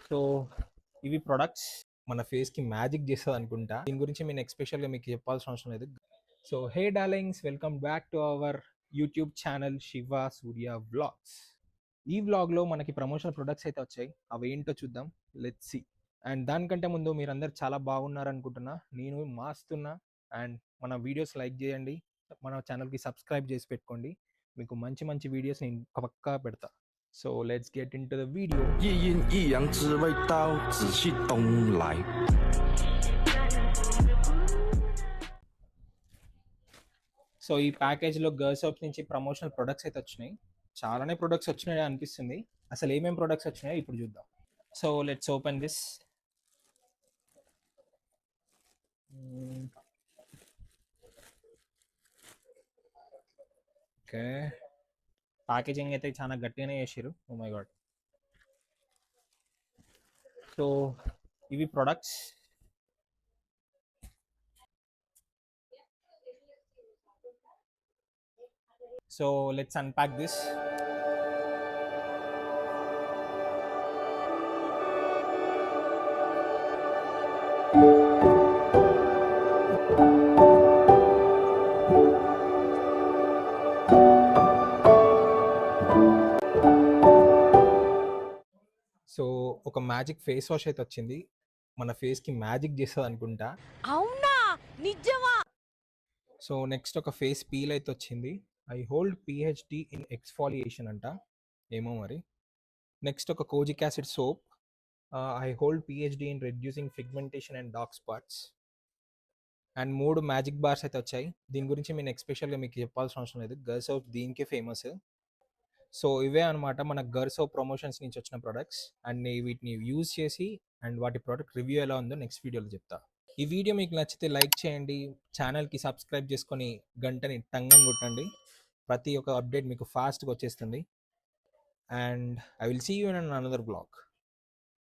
So ఇవి products మన ఫేస్కి మ్యాజిక్ చేస్తుంది అనుకుంటా. దీని గురించి నేను ఎక్స్పెషల్గా మీకు చెప్పాల్సిన అవసరం లేదు. So hey darlings, welcome back to our YouTube channel Shiva Surya vlogs. ఈ వ్లాగ్లో మనకి ప్రమోషనల్ ప్రొడక్ట్స్ అయితే వచ్చాయి, అవి ఏంటో చూద్దాం. Let's see. అండ్ దానికంటే ముందు మీరందరూ చాలా బాగున్నారు అనుకుంటున్నా. నేను మాస్తున్నా. అండ్ మన వీడియోస్ లైక్ చేయండి, మన ఛానల్కి సబ్స్క్రైబ్ చేసి పెట్టుకోండి. మీకు మంచి మంచి వీడియోస్ నేను పక్కా పెడతా. So let's get into the video. 一阴一阳之谓道，仔细东来。సో ఈ ప్యాకేజ్లో గర్ల్స్ సోప్స్ నుంచి ప్రమోషనల్ ప్రొడక్ట్స్ అయితే వచ్చినాయి. చాలానే ప్రొడక్ట్స్ వచ్చినాయి అనిపిస్తుంది. అసలు ఏమేమి ప్రొడక్ట్స్ వచ్చినాయో ఇప్పుడు చూద్దాం. So let's open this. Okay, packaging అయితే చాలా గట్టిగానే చేసారు. Oh my God. సో ఇవి products. So let's unpack this. So ఒక మ్యాజిక్ ఫేస్ వాష్ అయితే వచ్చింది, మన ఫేస్కి మ్యాజిక్ చేస్తుంది అనుకుంటా. అవునా, నిజమా? సో నెక్స్ట్ ఒక ఫేస్ పీల్ అయితే వచ్చింది. I hold PhD in exfoliation అంట, ఏమో మరి. నెక్స్ట్ ఒక kojic acid soap. I hold PhD in reducing pigmentation and dark spots. And 3 magic bars అయితే వచ్చాయి. దీని గురించి నేను ఎక్స్పెషల్గా మీకు చెప్పాల్సిన అవసరం లేదు, గర్ల్స్ సోప్ దీనికే ఫేమస్. సో ఇవే అనమాట మన గర్ల్స్ సోప్ ప్రమోషన్స్ నుంచి వచ్చిన ప్రొడక్ట్స్. అండ్ నేను వీటిని యూజ్ చేసి అండ్ వాటి ప్రోడక్ట్ రివ్యూ ఎలా ఉందో నెక్స్ట్ వీడియోలో చెప్తా. ఈ వీడియో మీకు నచ్చితే లైక్ చేయండి, ఛానల్కి సబ్స్క్రైబ్ చేసుకొని గంటని టంగని కొట్టండి. ప్రతి ఒక్క అప్డేట్ మీకు ఫాస్ట్గా వచ్చేస్తుంది. And I will see you in another blog.